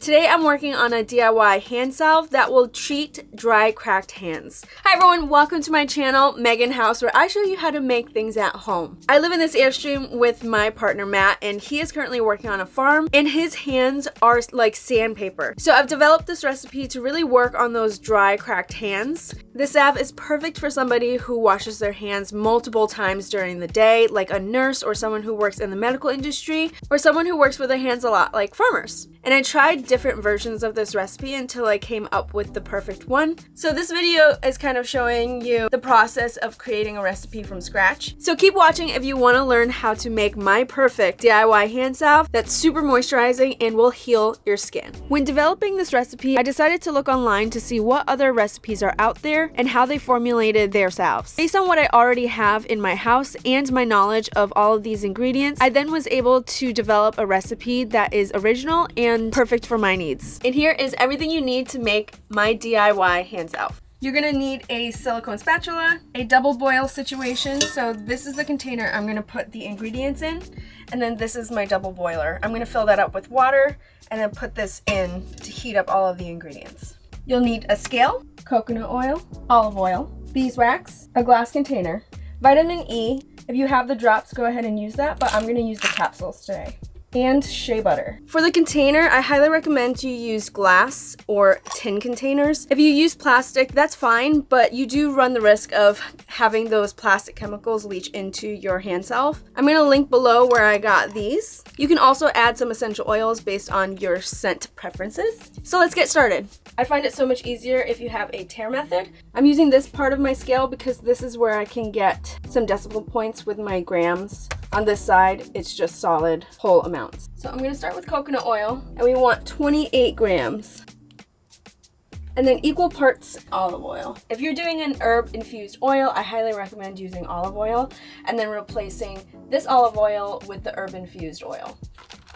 Today I'm working on a DIY hand salve that will treat dry, cracked hands. Hi everyone, welcome to my channel, Megan House, where I show you how to make things at home. I live in this Airstream with my partner Matt, and he is currently working on a farm, and his hands are like sandpaper. So I've developed this recipe to really work on those dry, cracked hands. This salve is perfect for somebody who washes their hands multiple times during the day, like a nurse or someone who works in the medical industry, or someone who works with their hands a lot, like farmers. And I tried different versions of this recipe until I came up with the perfect one. So this video is kind of showing you the process of creating a recipe from scratch. So keep watching if you want to learn how to make my perfect DIY hand salve that's super moisturizing and will heal your skin. When developing this recipe, I decided to look online to see what other recipes are out there and how they formulated their salves. Based on what I already have in my house and my knowledge of all of these ingredients, I then was able to develop a recipe that is original and perfect for my needs. And here is everything you need to make my DIY hand salve. You're gonna need a silicone spatula, a double boil situation. So this is the container I'm gonna put the ingredients in, and then this is my double boiler. I'm gonna fill that up with water and then put this in to heat up all of the ingredients. You'll need a scale, coconut oil, olive oil, beeswax, a glass container, vitamin E. If you have the drops, go ahead and use that, but I'm gonna use the capsules today. And shea butter. For the container, I highly recommend you use glass or tin containers. If you use plastic, that's fine, but you do run the risk of having those plastic chemicals leach into your hand salve. I'm going to link below where I got these. You can also add some essential oils based on your scent preferences. So let's get started. I find it so much easier if you have a tare method. I'm using this part of my scale because this is where I can get some decimal points with my grams. On this side, it's just solid whole amounts. So I'm gonna start with coconut oil, and we want 28 grams. And then equal parts olive oil. If you're doing an herb infused oil, I highly recommend using olive oil and then replacing this olive oil with the herb infused oil.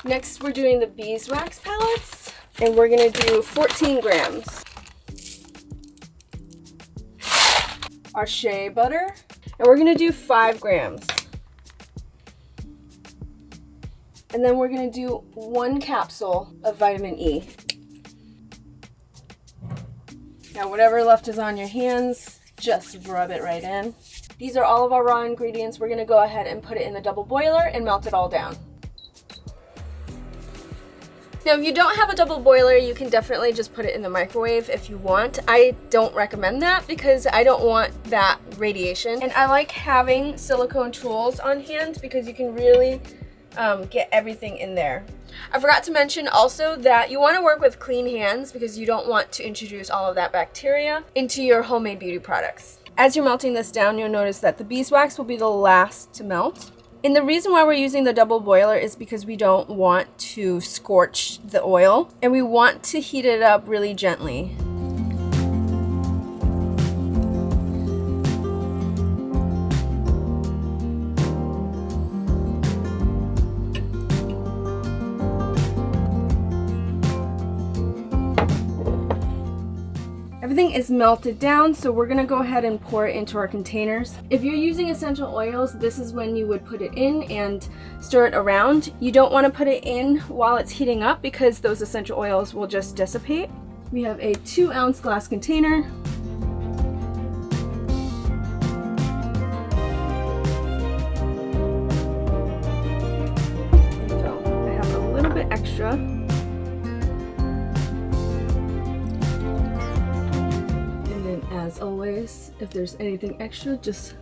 Next, we're doing the beeswax pellets, and we're gonna do 14 grams. Our shea butter, and we're gonna do 5 grams. And then we're gonna do 1 capsule of vitamin E. Now whatever left is on your hands, just rub it right in. These are all of our raw ingredients. We're gonna go ahead and put it in the double boiler and melt it all down. Now if you don't have a double boiler, you can definitely just put it in the microwave if you want. I don't recommend that because I don't want that radiation. And I like having silicone tools on hand because you can really get everything in there. I forgot to mention also that you want to work with clean hands because you don't want to introduce all of that bacteria into your homemade beauty products. As you're melting this down, you'll notice that the beeswax will be the last to melt. And the reason why we're using the double boiler is because we don't want to scorch the oil, and we want to heat it up really gently. Everything is melted down, so we're gonna go ahead and pour it into our containers. If you're using essential oils, this is when you would put it in and stir it around. You don't want to put it in while it's heating up because those essential oils will just dissipate. We have a 2-ounce glass container. So I have a little bit extra. As always, if there's anything extra, just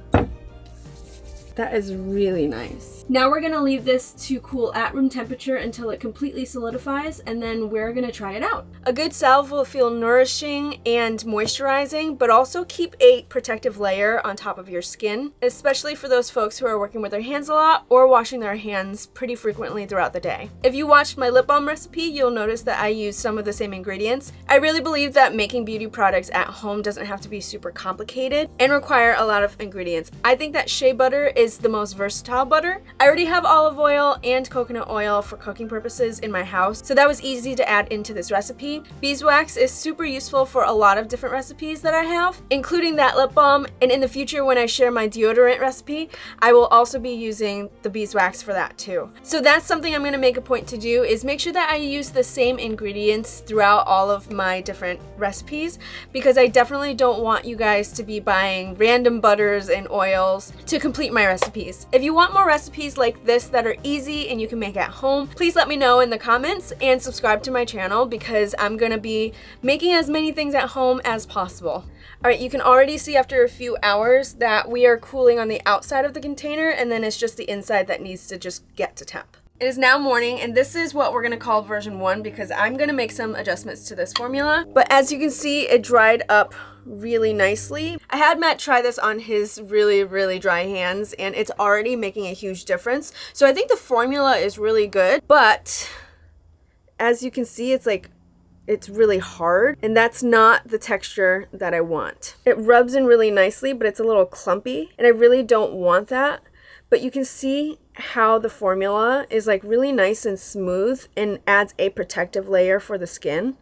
that is really nice. Now we're gonna leave this to cool at room temperature until it completely solidifies, and then we're gonna try it out. A good salve will feel nourishing and moisturizing, but also keep a protective layer on top of your skin, especially for those folks who are working with their hands a lot or washing their hands pretty frequently throughout the day. If you watched my lip balm recipe, you'll notice that I use some of the same ingredients. I really believe that making beauty products at home doesn't have to be super complicated and require a lot of ingredients. I think that shea butter is is the most versatile butter. I already have olive oil and coconut oil for cooking purposes in my house, so that was easy to add into this recipe. Beeswax is super useful for a lot of different recipes that I have, including that lip balm, and in the future when I share my deodorant recipe, I will also be using the beeswax for that too. So that's something I'm gonna make a point to do, is make sure that I use the same ingredients throughout all of my different recipes, because I definitely don't want you guys to be buying random butters and oils to complete my recipes. If you want more recipes like this that are easy and you can make at home, please let me know in the comments and subscribe to my channel, because I'm gonna be making as many things at home as possible. Alright, you can already see after a few hours that we are cooling on the outside of the container, and then it's just the inside that needs to just get to temp. It is now morning, and this is what we're going to call version 1, because I'm going to make some adjustments to this formula. But as you can see, it dried up really nicely. I had Matt try this on his really dry hands, and it's already making a huge difference. So I think the formula is really good, but as you can see, it's really hard, and that's not the texture that I want. It rubs in really nicely, but it's a little clumpy, and I really don't want that. But you can see how the formula is like really nice and smooth and adds a protective layer for the skin.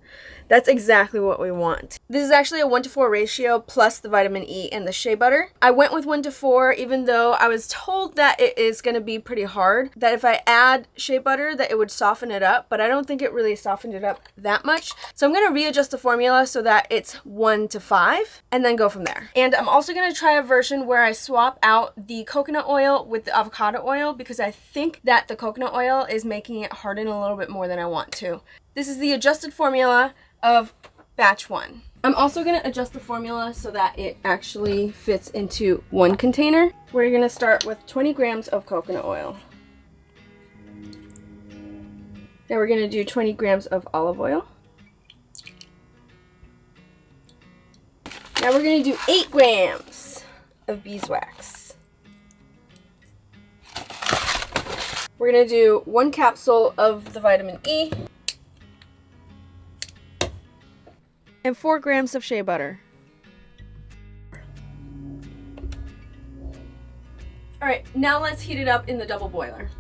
That's exactly what we want. This is actually a 1:4 ratio plus the vitamin E and the shea butter. I went with 1:4 even though I was told that it is going to be pretty hard, that if I add shea butter that it would soften it up, but I don't think it really softened it up that much. So I'm going to readjust the formula so that it's 1:5 and then go from there. And I'm also going to try a version where I swap out the coconut oil with the avocado oil, because I think that the coconut oil is making it harden a little bit more than I want to. This is the adjusted formula of batch 1. I'm also going to adjust the formula so that it actually fits into one container. We're going to start with 20 grams of coconut oil. Now we're going to do 20 grams of olive oil. Now we're going to do 8 grams of beeswax. We're going to do 1 capsule of the vitamin E. And 4 grams of shea butter. Alright, now let's heat it up in the double boiler.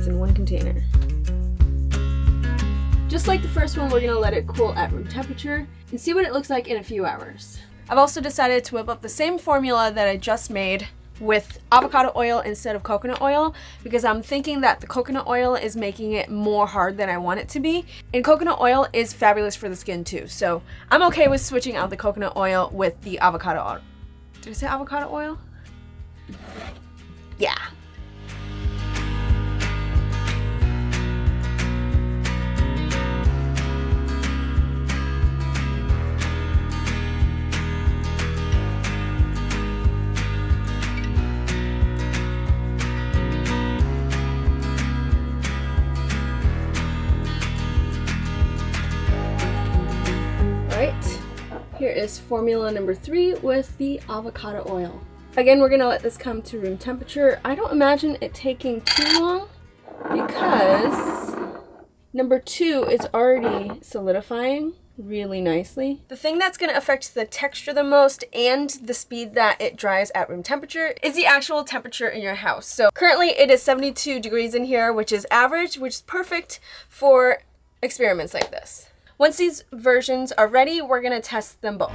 In one container. Just like the first one, we're going to let it cool at room temperature and see what it looks like in a few hours. I've also decided to whip up the same formula that I just made with avocado oil instead of coconut oil, because I'm thinking that the coconut oil is making it more hard than I want it to be, and coconut oil is fabulous for the skin too, so I'm okay with switching out the coconut oil with the avocado oil. Did I say avocado oil? Yeah. Here is formula number 3 with the avocado oil. Again, we're gonna let this come to room temperature. I don't imagine it taking too long, because number 2 is already solidifying really nicely. The thing that's gonna affect the texture the most and the speed that it dries at room temperature is the actual temperature in your house. So currently it is 72 degrees in here, which is average, which is perfect for experiments like this. Once these versions are ready, we're going to test them both.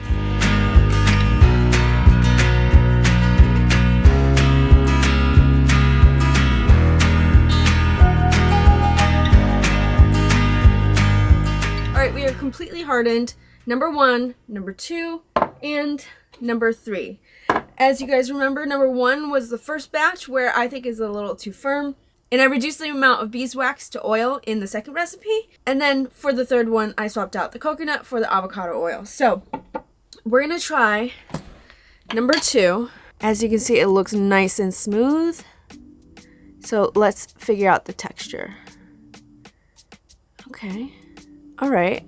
Alright, we are completely hardened. Number 1, number 2, and number 3. As you guys remember, number 1 was the first batch, where I think is a little too firm. And I reduced the amount of beeswax to oil in the second recipe. And then for the third one, I swapped out the coconut for the avocado oil. So we're going to try number 2. As you can see, it looks nice and smooth. So let's figure out the texture. Okay. All right.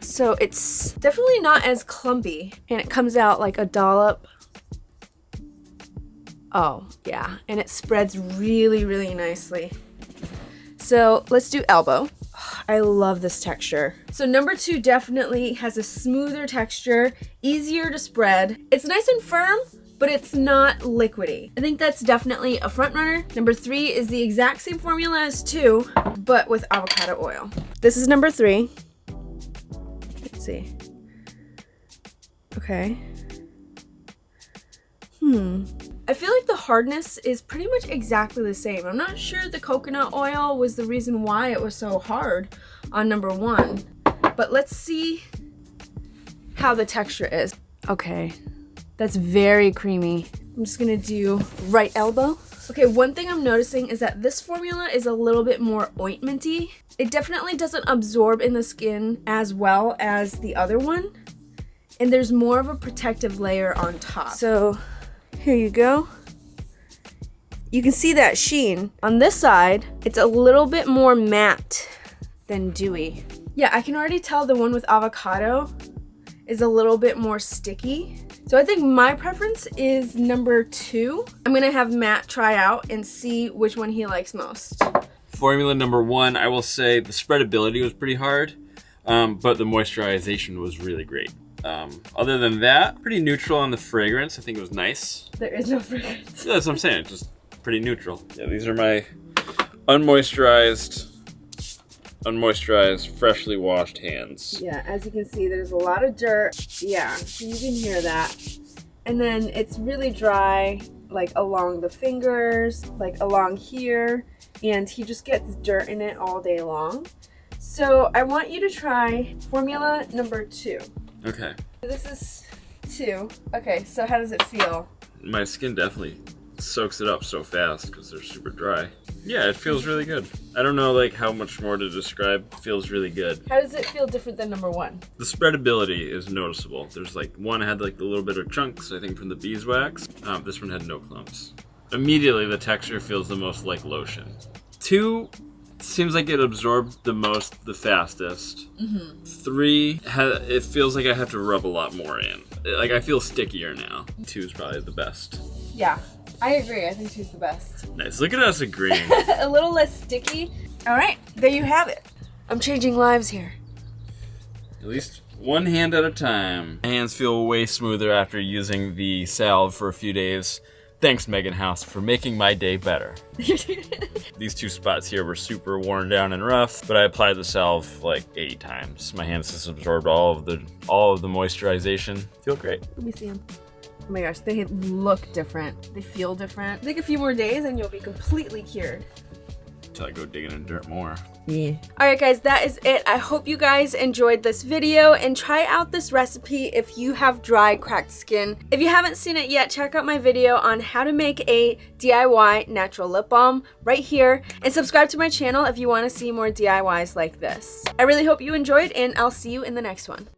So it's definitely not as clumpy, and it comes out like a dollop. Oh, yeah. And it spreads really, really nicely. So let's do elbow. I love this texture. So number 2 definitely has a smoother texture, easier to spread. It's nice and firm, but it's not liquidy. I think that's definitely a front runner. Number 3 is the exact same formula as 2, but with avocado oil. This is number 3. Let's see. Okay. I feel like the hardness is pretty much exactly the same. I'm not sure the coconut oil was the reason why it was so hard on number 1, but let's see how the texture is. Okay, that's very creamy. I'm just gonna do right elbow. Okay, one thing I'm noticing is that this formula is a little bit more ointmenty. It definitely doesn't absorb in the skin as well as the other one, and there's more of a protective layer on top. So here you go. You can see that sheen. On this side, it's a little bit more matte than dewy. Yeah, I can already tell the one with avocado is a little bit more sticky. So I think my preference is number 2. I'm gonna have Matt try out and see which one he likes most. Formula number 1, I will say the spreadability was pretty hard, but the moisturization was really great. Other than that, pretty neutral on the fragrance. I think it was nice. There is no fragrance. Yeah, that's what I'm saying, just pretty neutral. Yeah, these are my unmoisturized, freshly washed hands. Yeah, as you can see, there's a lot of dirt. Yeah, so you can hear that. And then it's really dry, like along the fingers, like along here, and he just gets dirt in it all day long. So I want you to try formula number 2. Okay. This is 2. Okay, so how does it feel? My skin definitely soaks it up so fast because they're super dry. Yeah, it feels really good. I don't know like how much more to describe. It feels really good. How does it feel different than number 1? The spreadability is noticeable. There's like one had like a little bit of chunks, I think, from the beeswax. This one had no clumps. Immediately the texture feels the most like lotion. 2 seems like it absorbed the fastest. 3, it feels like I have to rub a lot more in. Like I feel stickier now. 2 is probably the best. Yeah, I agree. I think 2 is the best. Nice. Look at us agreeing. A little less sticky. All right, there you have it. I'm changing lives here. At least one hand at a time. My hands feel way smoother after using the salve for a few days. Thanks, Megan House, for making my day better. These 2 spots here were super worn down and rough, but I applied the salve like 80 times. My hands just absorbed all of the moisturization. Feel great. Let me see them. Oh my gosh, they look different. They feel different. Take a few more days and you'll be completely cured. Until I go digging in dirt more. Yeah. Alright guys, that is it. I hope you guys enjoyed this video and try out this recipe if you have dry, cracked skin. If you haven't seen it yet, check out my video on how to make a DIY natural lip balm right here, and subscribe to my channel if you want to see more DIYs like this. I really hope you enjoyed, and I'll see you in the next one.